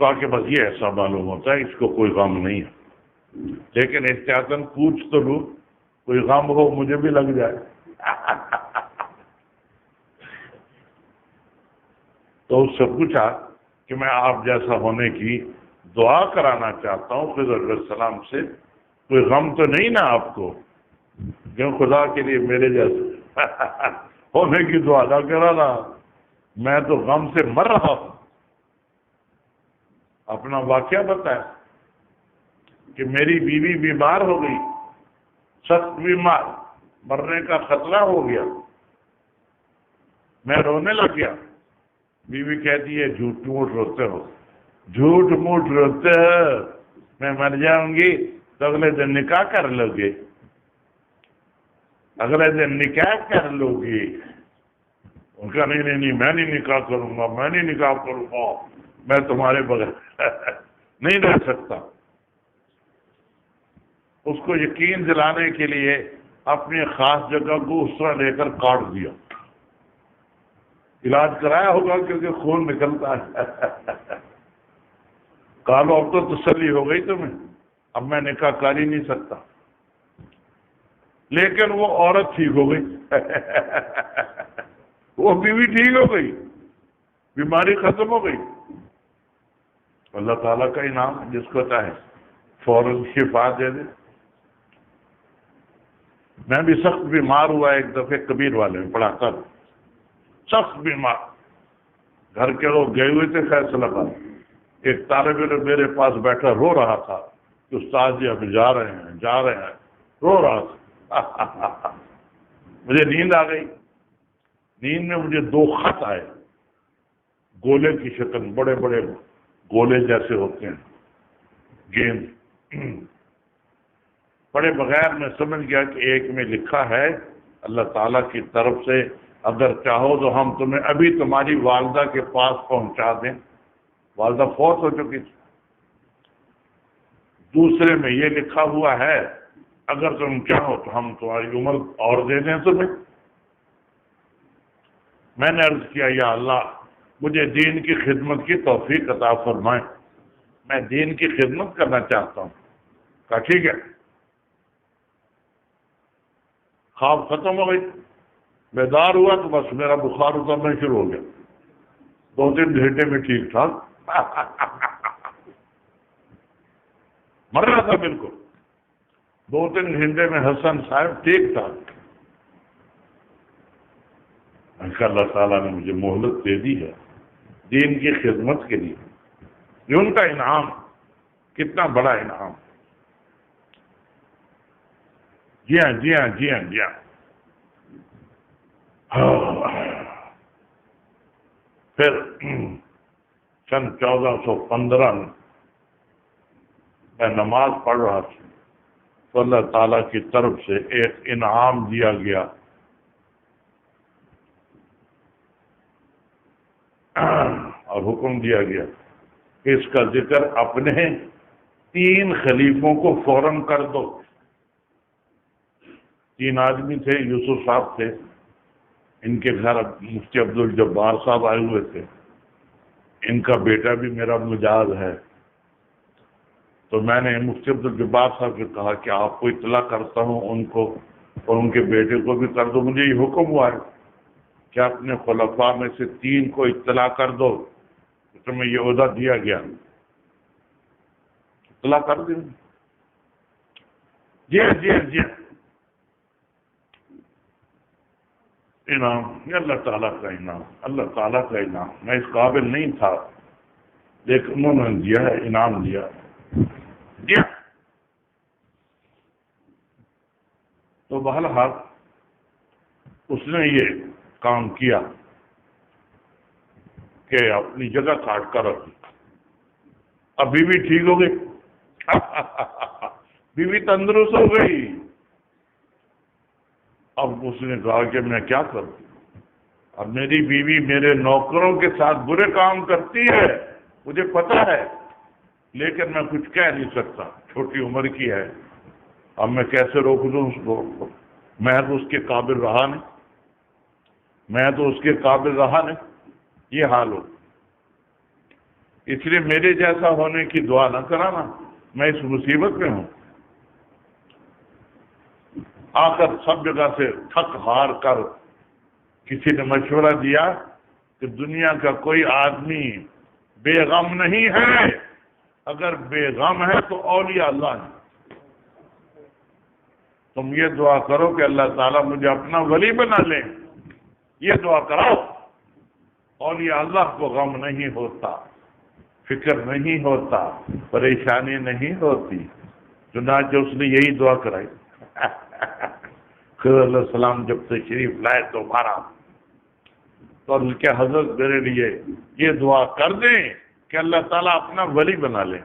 کہا کہ بس یہ ایسا معلوم ہوتا ہے اس کو کوئی غم نہیں ہے، لیکن احتیاطاً پوچھ تو لوں، کوئی غم ہو مجھے بھی لگ جائے۔ تو اس سے پوچھا کہ میں آپ جیسا ہونے کی دعا کرانا چاہتا ہوں خضر علیہ السلام سے، کوئی غم تو نہیں نا آپ کو؟ کیوں خدا کے لیے میرے جیسے ہونے کی دعا نہ کرا رہا، میں تو غم سے مر رہا ہوں۔ اپنا واقعہ بتایا کہ میری بیوی بیمار ہو گئی، سخت بیمار، مرنے کا خطرہ ہو گیا، میں رونے لگ گیا۔ بیوی کہتی ہے جھوٹ موٹ روتے ہو، جھوٹ موٹ روتے ہو، میں مر جاؤں گی تو اگلے دن نکاح کر لو گے، اگلے دن نکاح کر لو گی۔ ان کا نہیں میں نہیں نکاح کروں گا، میں نہیں نکاح کروں گا، میں تمہارے بغیر نہیں رہ سکتا۔ اس کو یقین دلانے کے لیے اپنی خاص جگہ کو اس طرح لے کر کاٹ دیا۔ علاج کرایا ہوگا کیونکہ خون نکلتا ہے۔ کالو اب تو تسلی ہو گئی تمہیں، اب میں نکاح کر ہی نہیں سکتا۔ لیکن وہ عورت ٹھیک ہو گئی، وہ بیوی ٹھیک ہو گئی، بیماری ختم ہو گئی۔ اللہ تعالیٰ کا انعام جس کو چاہے فوراً شفا دے دے۔ میں بھی سخت بیمار ہوا ایک دفعہ، کبیر والے میں پڑھاتا تھا، سخت بیمار، گھر کے لوگ گئے ہوئے تھے فیصلہ آباد، ایک طالب علم میرے پاس بیٹھا رو رہا تھا کہ استاد جی اب جا رہے ہیں، رو رہا تھا۔ مجھے نیند آ گئی، نیند میں مجھے 2 خط آئے، گولے کی شکل، بڑے بڑے گولے جیسے ہوتے ہیں، گیند پڑے بغیر میں سمجھ گیا کہ ایک میں لکھا ہے اللہ تعالیٰ کی طرف سے اگر چاہو تو ہم تمہیں ابھی تمہاری والدہ کے پاس پہنچا دیں۔ والدہ فوت ہو چکی تھی۔ دوسرے میں یہ لکھا ہوا ہے اگر تم چاہو تو ہم تمہاری عمر اور دے دیں تمہیں، میں نے عرض کیا یا اللہ مجھے دین کی خدمت کی توفیق عطا فرمائے، میں دین کی خدمت کرنا چاہتا ہوں۔ کہا ٹھیک ہے۔ خواب ختم ہو گئی، بیدار ہوا تو بس میرا بخار اترنا شروع ہو گیا، 2-3 گھنٹے میں ٹھیک ٹھاک مر رہا تھا بالکل، 2-3 گھنٹے میں حسن صاحب ٹھیک ٹھاک۔ اللہ تعالیٰ نے مجھے مہلت دے دی ہے دین کی خدمت کے لیے، یہ ان کا انعام، کتنا بڑا انعام۔ جی ہاں جی ہاں جی ہاں جی ہاں۔ پھر سن 1415 میں نماز پڑھ رہا تھا تو اللہ تعالیٰ کی طرف سے ایک انعام دیا گیا، اور حکم دیا گیا کہ اس کا ذکر اپنے 3 خلیفوں کو فوراً کر دو۔ 3 آدمی تھے، یوسف صاحب تھے، ان کے گھر مفتی عبدالجبار صاحب آئے ہوئے تھے، ان کا بیٹا بھی میرا مجاز ہے، تو میں نے مفتی عبدالجبار صاحب کو کہا کہ آپ کو اطلاع کرتا ہوں ان کو اور ان کے بیٹے کو بھی کر دو، مجھے یہ حکم ہوا ہے کہ اپنے خلفاء میں سے 3 کو اطلاع کر دو، تمہیں یہ عہدہ دیا گیا، اطلاع کر دیں۔ جی جی جی انعام، یہ اللہ تعالیٰ کا انعام، اللہ تعالیٰ کا انعام، میں اس قابل نہیں تھا لیکن انہوں نے دیا ہے، انعام دیا دیا۔ تو بہرحال اس نے یہ کام کیا کہ اپنی جگہ کاٹ کر رکھی، اب بیوی ٹھیک ہو گئی بیوی تندرست ہو گئی۔ اب اس نے کہا کہ میں کیا کروں، اب میری بیوی میرے نوکروں کے ساتھ برے کام کرتی ہے، مجھے پتا ہے، لیکن میں کچھ کہہ نہیں سکتا، چھوٹی عمر کی ہے، اب میں کیسے روک دوں اس کو، میں تو اس کے قابل رہا نہیں، میں تو اس کے قابل رہا نہیں، یہ حال ہو، اس لیے میرے جیسا ہونے کی دعا نہ کرانا، میں اس مصیبت میں ہوں۔ آ کر سب جگہ سے تھک ہار کر کسی نے مشورہ دیا کہ دنیا کا کوئی آدمی بے غم نہیں ہے، اگر بے غم ہے تو اولیاء اللہ ہے، تم یہ دعا کرو کہ اللہ تعالیٰ مجھے اپنا ولی بنا لے، یہ دعا کراؤ۔ اولیاء اللہ کو غم نہیں ہوتا، فکر نہیں ہوتا، پریشانی نہیں ہوتی، چنانچہ اس نے یہی دعا کرائی۔ خضر علیہ السلام جب تشریف لائے دوبارہ تو ان کے حضرت میرے لیے یہ دعا کر دیں کہ اللہ تعالیٰ اپنا ولی بنا لے،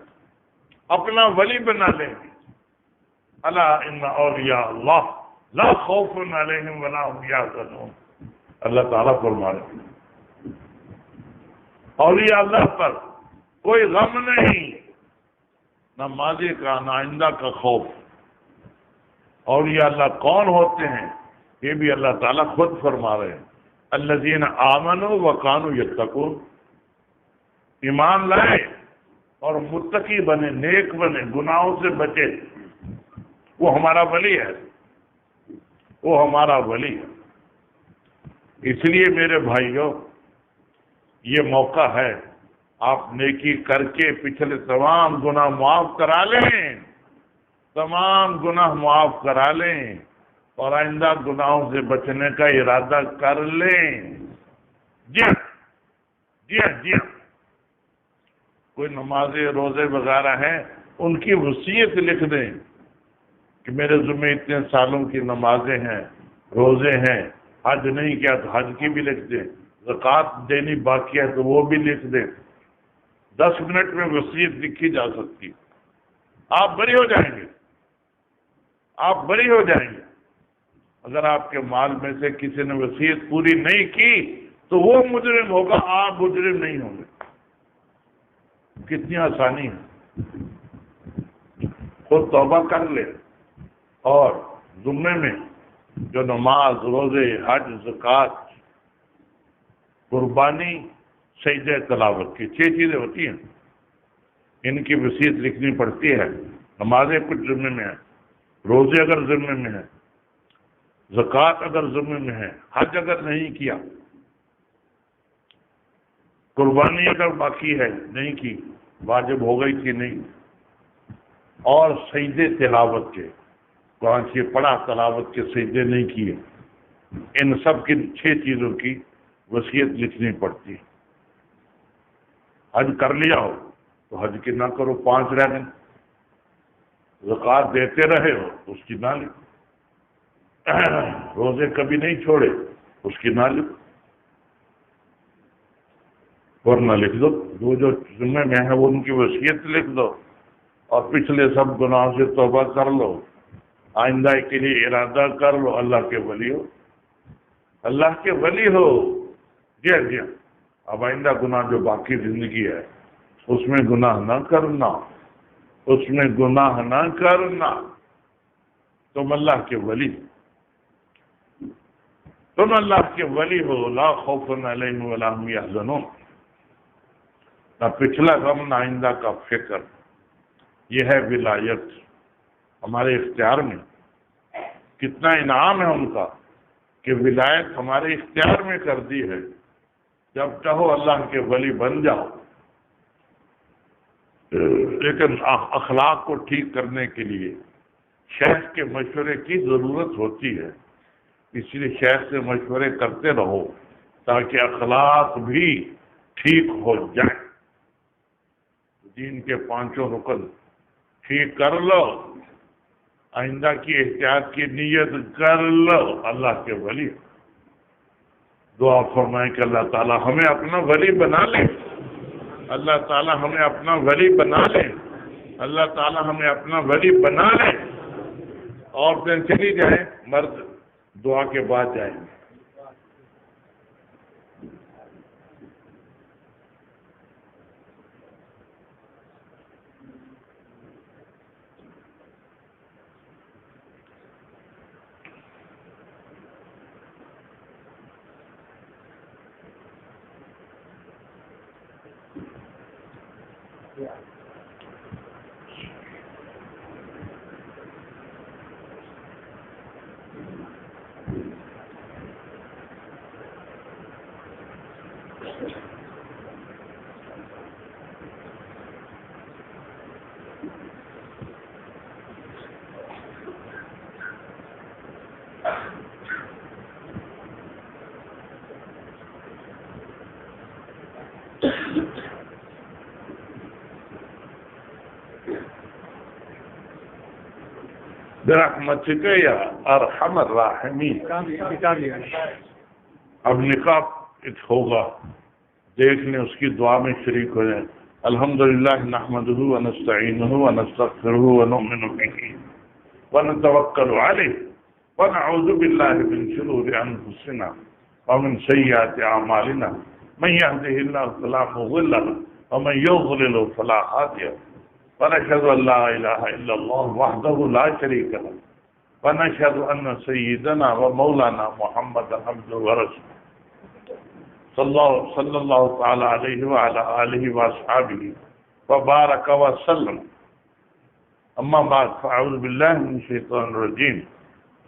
اپنا ولی بنا لے۔ الا ان اولیاء اللہ لا خوف علیہم ولا هم یحزنون، اللہ تعالیٰ فرمائے اولیاء اللہ پر کوئی غم نہیں، نہ ماضی کا نہ آئندہ کا خوف۔ اولیاء اللہ کون ہوتے ہیں یہ بھی اللہ تعالیٰ خود فرما رہے ہیں، الذین آمنوا وکانوا یتقون، ایمان لائے اور متقی بنے، نیک بنے، گناہوں سے بچے، وہ ہمارا ولی ہے، وہ ہمارا ولی ہے۔ اس لیے میرے بھائیوں یہ موقع ہے، آپ نیکی کر کے پچھلے تمام گناہ معاف کرا لیں، تمام گناہ معاف کرا لیں اور آئندہ گناہوں سے بچنے کا ارادہ کر لیں۔ جی ہاں جی ہاں جی ہاں، کوئی نمازیں روزے وغیرہ ہیں ان کی وصیت لکھ دیں کہ میرے ذمہ اتنے سالوں کی نمازیں ہیں، روزے ہیں، حج نہیں کیا تو حج کی بھی لکھ دیں، زکوٰۃ دینی باقی ہے تو وہ بھی لکھ دیں، 10 منٹ میں وصیت لکھی جا سکتی، آپ بری ہو جائیں گے، آپ بری ہو جائیں گے۔ اگر آپ کے مال میں سے کسی نے وصیت پوری نہیں کی تو وہ مجرم ہوگا، آپ مجرم نہیں ہوں گے۔ کتنی آسانی ہے، خود توبہ کر لے اور ذمے میں جو نماز، روزے، حج، زکوٰۃ قربانی، سجدہ تلاوت کی 6 چیزیں ہوتی ہیں، ان کی وصیت لکھنی پڑتی ہے۔ نمازیں کچھ ذمے میں ہیں، روزے اگر ذمے میں ہیں، زکوٰۃ اگر ذمے میں ہے، حج اگر نہیں کیا، قربانی اگر باقی ہے نہیں کی، واجب ہو گئی کہ نہیں، اور سجدے تلاوت کے، قرآن سے پڑھا تلاوت کے سجدے نہیں کیے، ان سب کی 6 چیزوں کی وصیت لکھنی پڑتی ہے۔ حج کر لیا ہو تو حج کی نہ کرو، 5 رہ گئے، زکوٰۃ دیتے رہے ہو اس کی نہ لکھو، روزے کبھی نہیں چھوڑے اس کی نہ لکھو، ورنہ لکھ دو، جو ذمہ میں ہے وہ ان کی وصیت لکھ دو، اور پچھلے سب گناہوں سے توبہ کر لو، آئندہ کے لیے ارادہ کر لو، اللہ کے ولی ہو، اللہ کے ولی ہو۔ جی ہاں، اب آئندہ گناہ جو باقی زندگی ہے اس میں گناہ نہ کرنا، اس میں گناہ نہ کرنا، تم اللہ کے ولی، تم اللہ کے ولی ہو۔ لا خوف علیہم ولا هم يحزنون، نہ پچھلا غم نہ آئندہ کا فکر، یہ ہے ولایت ہمارے اختیار میں۔ کتنا انعام ہے ان کا کہ ولایت ہمارے اختیار میں کر دی ہے، جب چاہو اللہ کے ولی بن جاؤ۔ لیکن اخلاق کو ٹھیک کرنے کے لیے شیخ کے مشورے کی ضرورت ہوتی ہے، اس لیے شیخ سے مشورے کرتے رہو تاکہ اخلاق بھی ٹھیک ہو جائیں۔ دین کے 5 رکن ٹھیک کر لو، آئندہ کی احتیاط کی نیت کر لو، اللہ کے ولی۔ دعا فرمائیں کہ اللہ تعالی ہمیں اپنا ولی بنا لے، اللہ تعالی ہمیں اپنا ولی بنا لے، اللہ تعالی ہمیں اپنا ولی بنا لے۔ اور پھر چلی جائیں، مرد دعا کے بعد جائیں گے۔ برحمتک یا ارحم الراحمین۔ اب نقاب ہوگا، دیکھ لیں، اس کی دعا میں شریک ہو جائیں۔ الحمدللہ نحمدہ ونستعینہ ونستغفرہ ونؤمن بہ ونتوکل علیہ ونعوذ باللہ من شرور انفسنا ومن سیئات اعمالنا من یہدہ اللہ فلا مضل له ومن یضلل فلا ہادی له ونشهد ان لا اله الا الله وحده لا شريك له ونشهد ان سيدنا ومولانا محمد عبده ورسوله صلى الله تعالى عليه وعلى اله واصحابه وبارك وسلم۔ اما بعد، فاعوذ بالله من الشيطان الرجيم،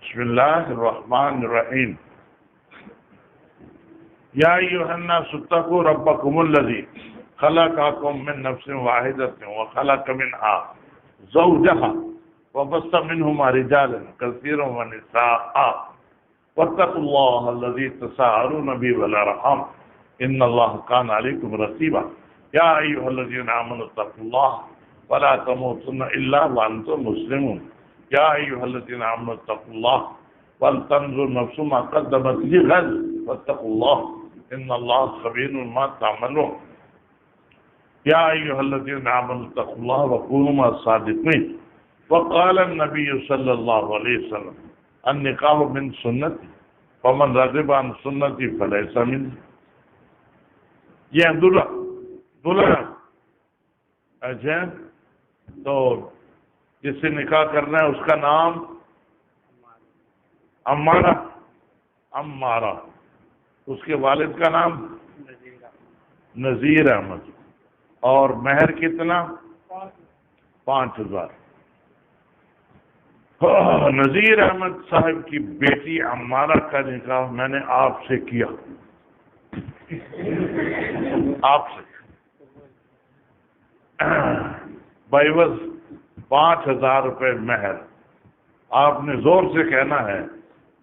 بسم الله الرحمن الرحيم۔ يا ايها الناس اتقوا ربكم الذي خلقكم من نفس واحدة وخلق منها زوجها وبث منهما رجالا كثيرا ونساء واتقوا الله الذي تساءلون به والأرحام إن الله كان عليكم رقيبا يا أيها الذين آمنوا اتقوا الله ولا تموتن إلا وأنتم مسلمون يا أيها الذين آمنوا اتقوا الله ولتنظر نفس ما قدمت لغد واتقوا الله إن الله خبير ما تعملون يا أيها الذين آمنوا اتقوا الله وكونوا مع الصادقين وقال النبي صلى الله عليه وسلم النکاح من سنتی فمن رغب عن سنتی فلیس منی۔ یہ دلہا اچھا، تو جس سے نکاح کرنا ہے اس کا نام امارہ، اس کے والد کا نام نذیر احمد. اور مہر کتنا؟ 5000. نذیر احمد صاحب کی بیٹی عمارہ کا نکاح میں نے آپ سے کیا. آپ سے بعوض 5000 روپے مہر. آپ نے زور سے کہنا ہے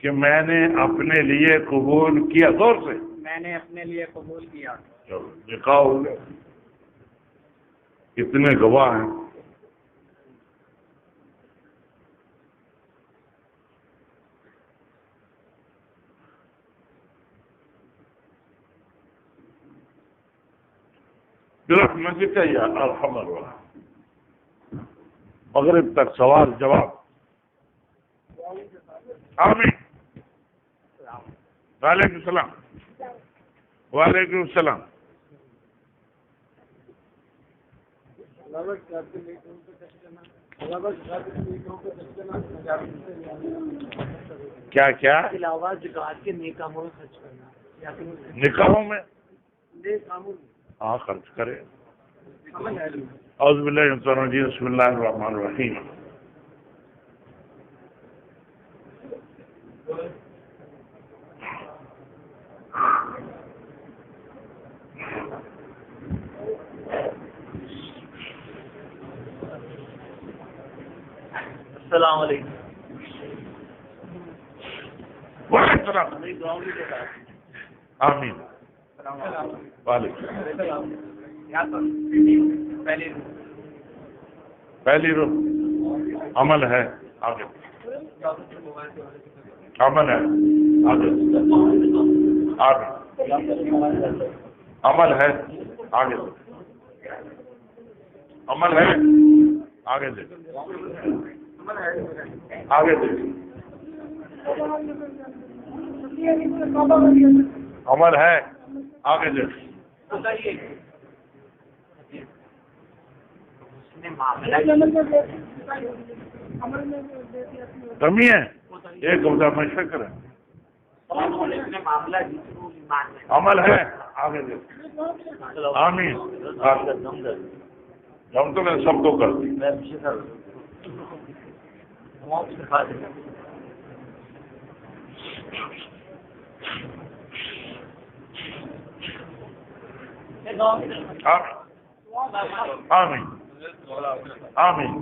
کہ میں نے اپنے لیے قبول کیا. زور سے میں نے اپنے لیے قبول کیا. چلو نکاح ہو گیا. کتنے گواہ ہیں؟ مسجد چاہیے الحمدللہ. مغرب تک سوال جواب. آمین. وعلیکم السلام. وعلیکم السلام. کیا کیا؟ علاوہ زکوٰۃ کے نیک کاموں میں خرچ کرنا. نکاحوں میں ہاں خرچ کرے. اعوذ باللہ من الشیطان الرجیم. بسم اللہ الرحمن الرحیم. السلام علیکم. وعلیکم السلام. آمین. وعلیکم. پہلی رو عمل ہے آگے. عمل ہے آگے. آگے عمل ہے آگے. عمل ہے آگے دے. آگے دے. عمل ہے آگے دے. کمی ہے ایک ہفتہ میں شکر ہے. عمل ہے آگے دے. آمین. ہم تو میں سب کو کرتی. آمین. آمین.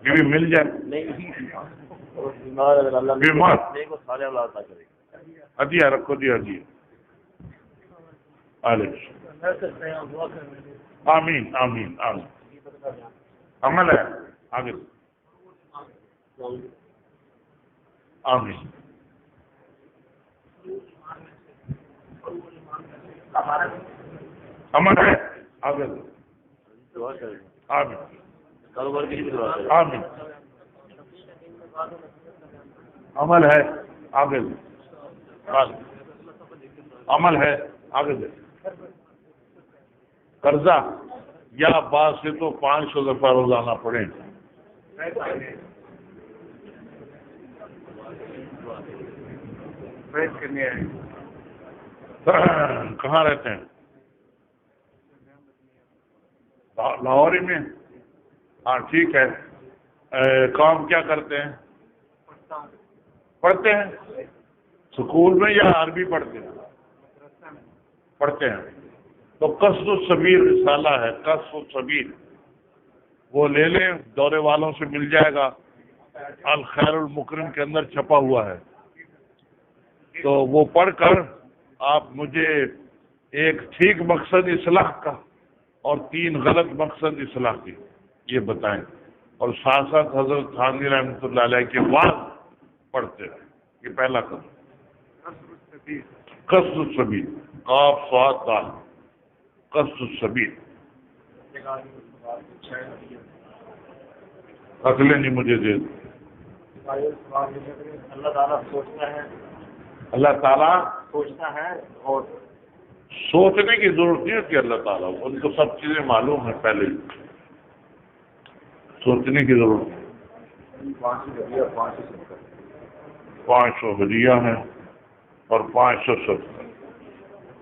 بیوی مل جائے. بیمار ہدیہ رکھو. دیا ہدیہ. آمین. آمین. آمین. عمل ہے آگے. آمین. عمل ہے آگے. آمین. آمین. عمل ہے آگے. عمل ہے آگے. قرضہ یا بعض سے تو 500 دفعہ روزانہ پڑھیں. کہاں رہتے ہیں؟ لاہور ہی میں. ہاں ٹھیک ہے. کام کیا کرتے ہیں؟ پڑھتے ہیں سکول میں یا عربی پڑھتے ہیں؟ پڑھتے ہیں. تو قصد السبیل رسالہ ہے. قصد السبیل وہ لے لیں. دورے والوں سے مل جائے گا. الخیر المکرم کے اندر چھپا ہوا ہے. تو وہ پڑھ کر آپ مجھے ایک ٹھیک مقصد اصلاح کا اور 3 غلط مقصد اصلاح کی یہ بتائیں. اور ساتھ ساتھ حضرت تھانوی رحمۃ اللہ علیہ کے بعد پڑھتے ہیں. یہ پہلا قدم. قصد السبیل. قاف صاد دال. قصد السبیل. اگلے نہیں مجھے دے. اللہ تعالیٰ سوچتا ہے. اللہ تعالیٰ سوچتا ہے اور سوچنے کی ضرورت نہیں ہوتی. اللہ تعالیٰ ان کو سب چیزیں معلوم ہیں پہلے. سوچنے کی ضرورت ہے. 500 ہدیہ ہیں اور 500 صدقہ.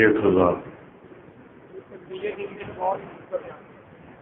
1000।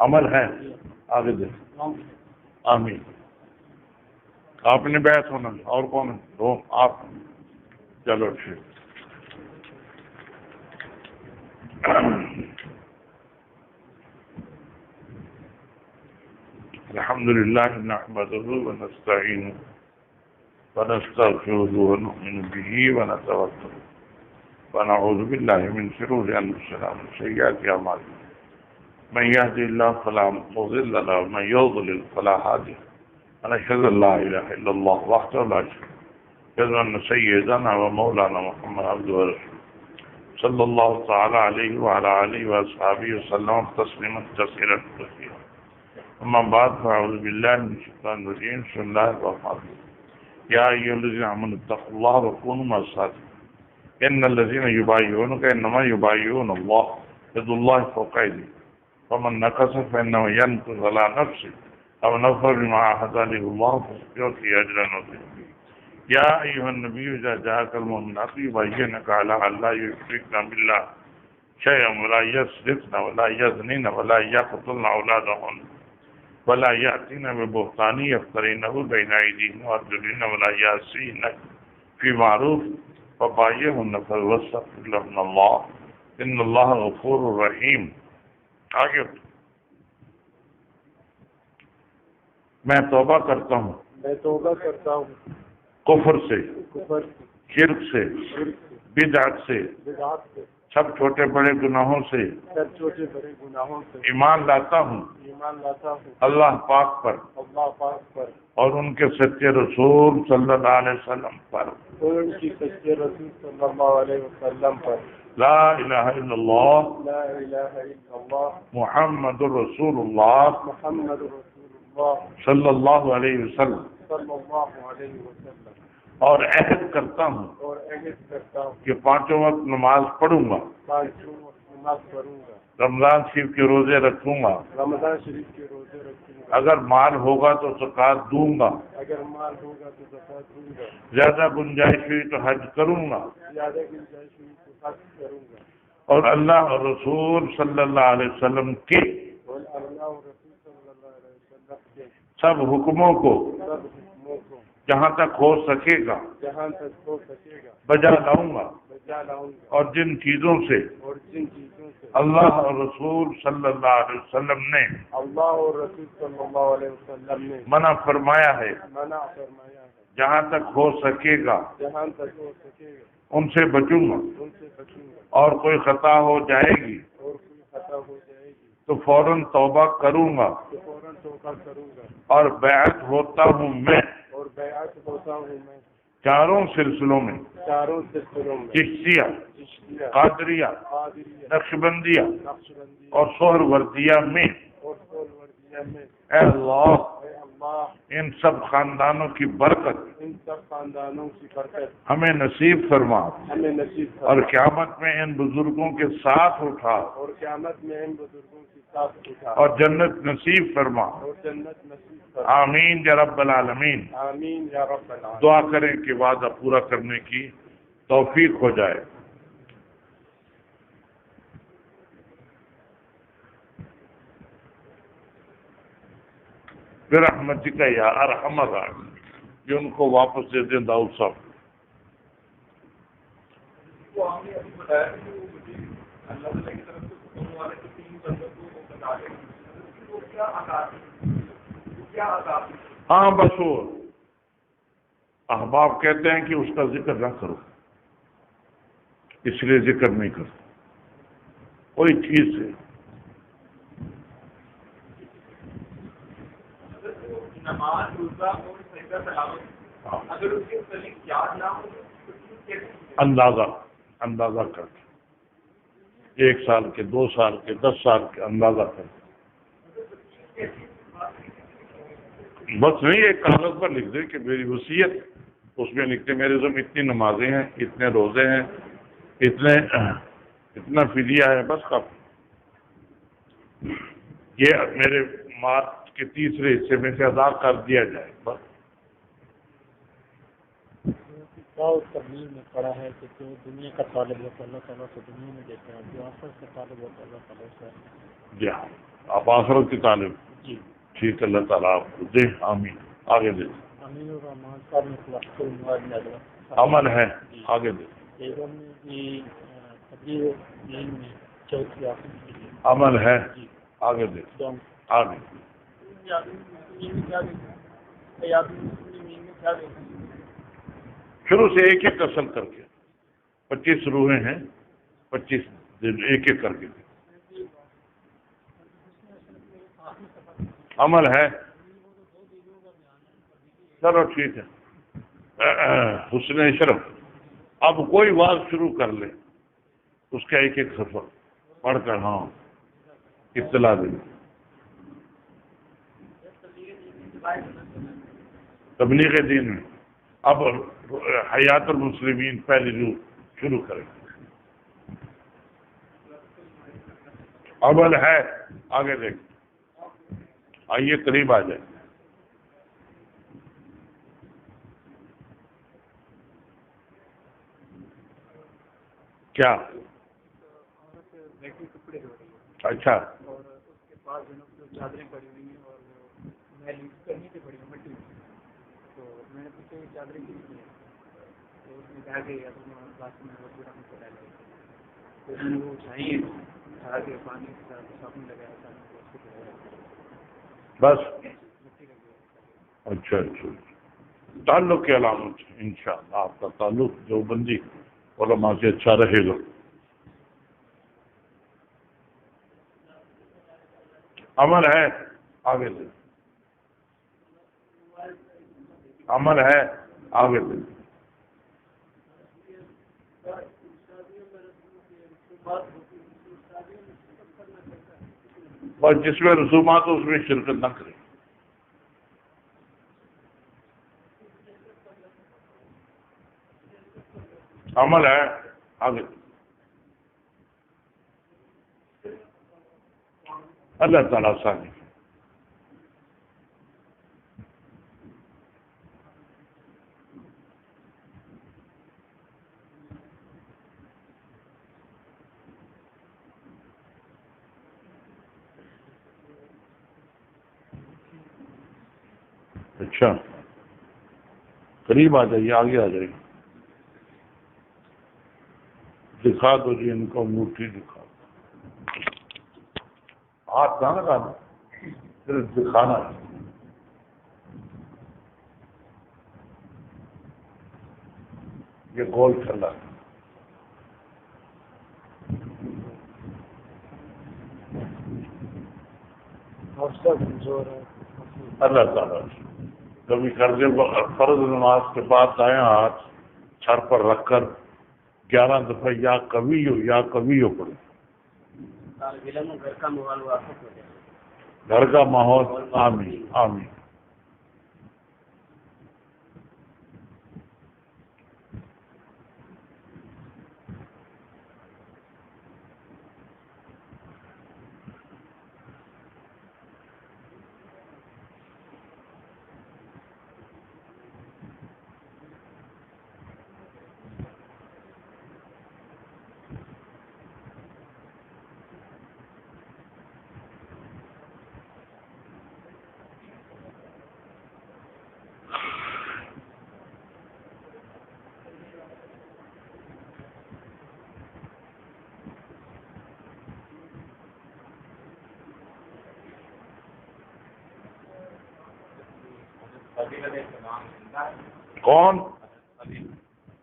عمل ہے آگے دے آمین آپ نے بیعت ہونا اور کون ہے وہ آپ چلو ٹھیک الحمد لله نحمده ونستعينه ونستغفره ونؤمن به ونتوكل ونعوذ بالله من شرور انفسنا ومن سيئات اعمالنا من يهده الله فلا مضل له ومن يضلل فلا هادي له ونشهد ان لا اله الا الله وحده لا شريك له ونشهد ان سيدنا ومولانا محمد عبده ورسوله صلى الله تعالى عليه وعلى اله واصحابه وسلم تسليما كثيرا كثيرا اما بعد فاعوذ بالله من الشيطان الرجيم بسم الله الرحمن الرحيم يا ايها الذين امنوا اتقوا الله وكونوا مع الصادقين ان الذين يبايعونك انما يبايعون الله يد الله فوق ايديهم ومن نكث فانه ينكث على نفسه او نفر بما عهد عليه الله فسيؤتي اجرا عظيما يا ايها النبي اذا جاءك المؤمنات يبايعنك على ان لا يشركن بالله شيئا ولا يسرقن ولا يزنين ولا يقتلن اولادهن ولا يأتين ببهتان يفترينه بين أيديهن وأرجلهن ولا يعصين في معروف فبايعهن فليستغفر لهن الله إن الله غفور رحيم آگے میں توبہ کرتا ہوں کفر سے شرک سے بدعت سے سب چھوٹے بڑے گناہوں سے ایمان لاتا ہوں اللہ پاک پر اور ان کے سچے رسول صلی اللہ علیہ وسلم پر لا الہ الا اللہ محمد رسول اللہ صلی اللہ علیہ وسلم اور عہد کرتا ہوں کہ پانچوں وقت نماز پڑھوں گا رمضان شریف کے روزے رکھوں گا اگر مال ہوگا تو زکوٰۃ دوں گا زیادہ گنجائش ہوئی تو حج کروں گا اور اللہ اور رسول صلی اللہ علیہ وسلم کے سب حکموں کو جہاں تک ہو سکے گا بجا لاؤں گا اور جن چیزوں سے اللہ اور رسول صلی اللہ علیہ وسلم نے منع فرمایا ہے جہاں تک ہو سکے گا ان سے بچوں گا اور کوئی خطا ہو جائے گی تو فوراً توبہ کروں گا اور بیعت ہوتا ہوں میں چاروں سلسلوں میں چشتیہ قادریہ نقشبندیہ اور سہروردیہ میں اے اللہ ان سب خاندانوں کی برکت ہمیں نصیب فرما اور قیامت میں ان بزرگوں کے ساتھ اٹھا اور جنت نصیب فرما آمین یا رب العالمین دعا کریں کہ وعدہ پورا کرنے کی توفیق ہو جائے برحمتک یا ارحم الراحمین جو ان کو واپس دے دیں داؤد صاحب ہاں بس وہ احباب کہتے ہیں کہ اس کا ذکر نہ کرو اس لیے ذکر نہیں کرو کوئی چیز سے اندازہ کر کے 1 سال کے 2 سال کے 10 سال کے اندازہ کر کے بس نہیں ایک کاغذ پر لکھ دے کہ میری وصیت اس میں لکھتے میرے ذمہ اتنی نمازیں ہیں اتنے روزے ہیں اتنا فدیہ ہے بس کافی یہ میرے مال کے تیسرے حصے میں سے ادا کر دیا جائے بس تبلیغ میں پڑا ہے کہ جو دنیا کا طالب ہوتا ہے اللہ تعالیٰ سے دنیا میں دیتا ہے جو آخرت کا طالب ہوتا ہے اللہ تعالیٰ سے جی ہاں آپ آخرت کی طالب. جی. ٹھیک ہے، اللہ تعالیٰ آپ کو دے. آمین. آگے دے. امین الرحمان صاحب نے خلاصۃ المراد نظر عمل ہے. آگے دے. بیگم نے بھی تبلیغ دین میں چوتھی حاصل کی ہے. عمل ہے. جی. آگے دے. آگے. شروع سے ایک ایک اصل کر کے 25 روحیں ہیں، 25 دن ایک ایک کر کے. عمل ہے. چلو ٹھیک ہے. حسن شرف. اب کوئی بات شروع کر لے، اس کا ایک ایک سفر پڑھ کر ہاں اطلاع دیں. تبلیغ دین میں اب حیات المسلمین پہلی روح شروع کریں. عمل ہے. آگے دیکھ. آئیے قریب آ جائیں. کیا؟ اچھا. اور اس کے بعد چادریں پڑی ہوئی ہیں اور میں کرنی سے پڑی ہوں مٹی. تو میں نے پوچھا یہ چادریں کس کی ہیں؟ تو اس نے کہا کہ تو میں نے وہ اٹھائی اٹھا کے پانی کے ساتھ صابن لگایا تھا. بس. اچھا اچھا. تعلق کی علامت انشاءاللہ آپ کا تعلق دیوبندی علماء سے اچھا رہے گا. عمل ہے. آگے دے. عمل ہے. آگے دے. اور جس میں رسومات ہو اس میں شرکت نہ کرے. عمل ہے. آگے. اللہ تعالیٰ آسانی. اچھا قریب آ جائیے. آگے آ جائیے. دکھا دو جی ان کو انگوٹھی دکھا دو. ہاتھ نہ لگانا، صرف دکھانا ہے. یہ گول چل رہا ہے. اللہ تعالیٰ کبھی کر دے. فرض نماز کے بعد دائیں ہاتھ سر پر رکھ کر 11 دفعہ یا کبھی ہو پڑے. گھر کا ماحول. آمین آمین. کون؟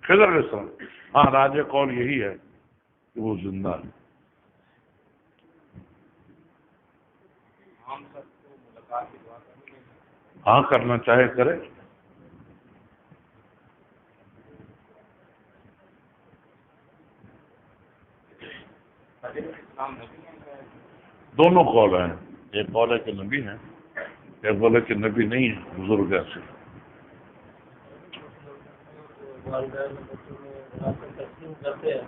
خضر علیہ السلام. ہاں راج قول یہی ہے کہ وہ زندہ ہے. ہاں کرنا چاہے کرے. دونوں قول ہیں. ایک قول ہے کہ نبی ہیں، ایک قول ہے کہ نبی نہیں ہے. بزرگ ایسے.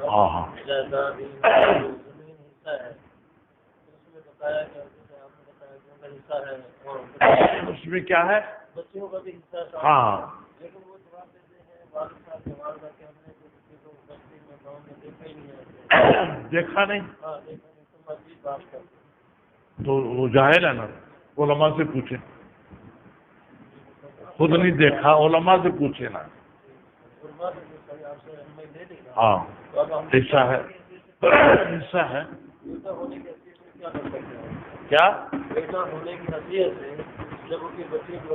ہاں ہاں. اس میں کیا ہے؟ ہاں دیکھا نہیں. تو وہ جاہل ہے نا، علماء سے پوچھیں، خود نہیں دیکھا، علماء سے پوچھیں نا. ہاں حصہ ہے، حصہ ہے کیا؟